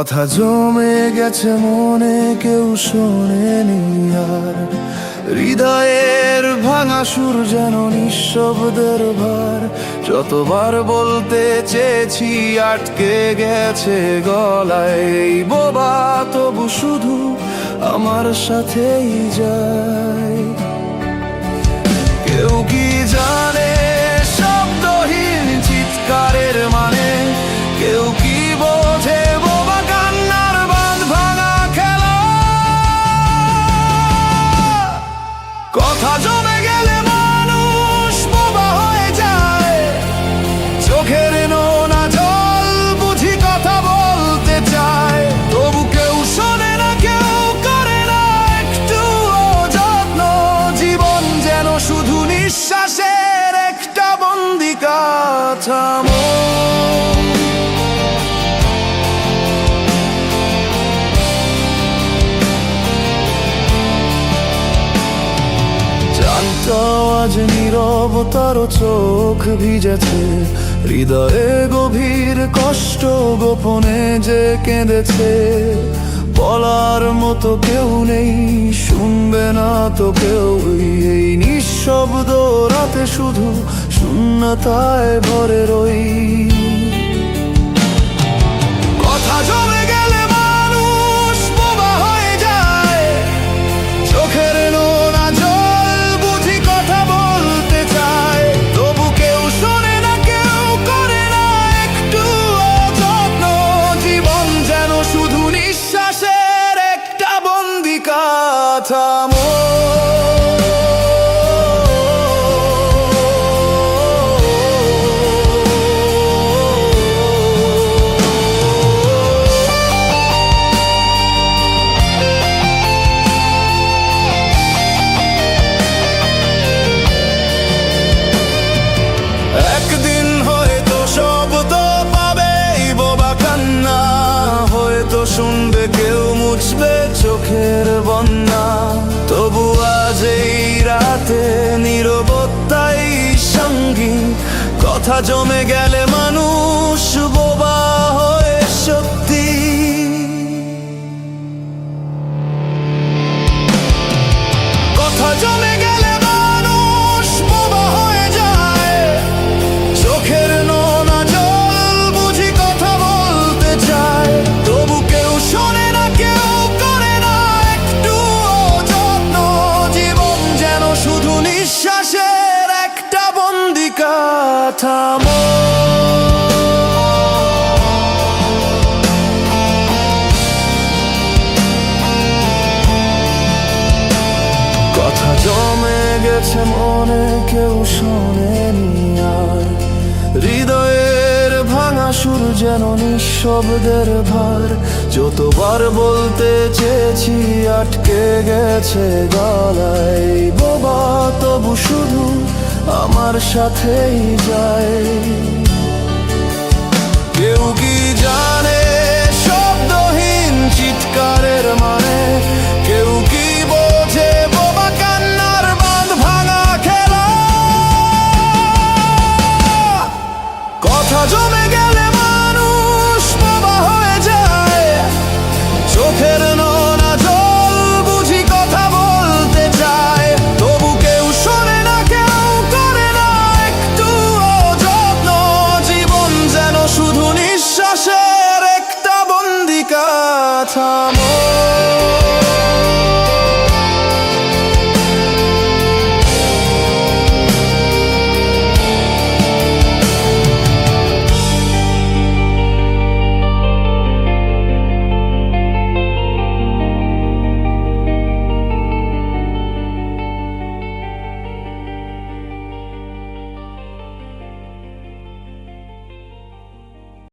কথা জমে গেছে মনে, কেউ শোনেনি আর। হৃদয়ের ভাঙা সুর যেন নিঃশব্দের ভার। যতবার বলতে চেয়েছি আটকে গেছে গলায়। এই বোবা তবু শুধু আমার সাথেই যায়। কেউ কি জানে শব্দহীন চিৎকারের মানে? কেউ কি বোঝে বোবা কান্নার বাঁধ ভাঙা খেলা? কথা জমে গেলে মানুষ বোবা হয়ে যায়। চোখের নোনা জল বুঝি কথা বলতে চায়, তবু কেউ শোনে না, কেউ করে না একটু যত্ন। জীবন যেন শুধু নিঃশ্বাসের একটা বন্দি কাঠামো। আজ নীরবতার চোখ ভিজেছে, হৃদয়ে গভীর কষ্ট গোপনে যে কেঁদেছে। বলার মতো কেউ নেই, শুনবে না তো কেউ। এই নিঃশব্দ রাতে শুধু শূন্যতায় ভরে রই। কথা জমে গেলে মানুষ বোবা হয়ে যায়। চোখের নোনা জল বুঝি কথা বলতে চায়, তবু কেউ শোনে না, কেউ করে না একটু যত্ন। জীবন যেন শুধু নিঃশ্বাসের একটা বন্দি কাঠামো। একদিন হয়তো শব্দ পাবে বোবা কান্না, হয়তো শুনবে কেউ, মুছবে চোখের বন্যা। তবু আজ এই রাতে নীরবতাই সঙ্গী। কথা জমে গেলে মানুষ বোবা হয়ে সত্যি। কথা জমে গেলে মানুষ বোবা হয়ে যায়। চোখের নোনা জল বুঝি কথা বলতে চায়, তবু কেউ শোনে না, কেউ করে না একটু যত্ন। জীবন যেন শুধু নিঃশ্বাসের একটা বন্দি কাঠামো। কথা জমে গেছে মনে, কেউ শোনেনি আর। হৃদয়ের ভাঙা সুর যেন নিঃশব্দের ভার। যতবার বলতে চেয়েছি আটকে গেছে গলায়। বোবা তবু শুধু আমার সাথেই যায়। কেউ কি জানে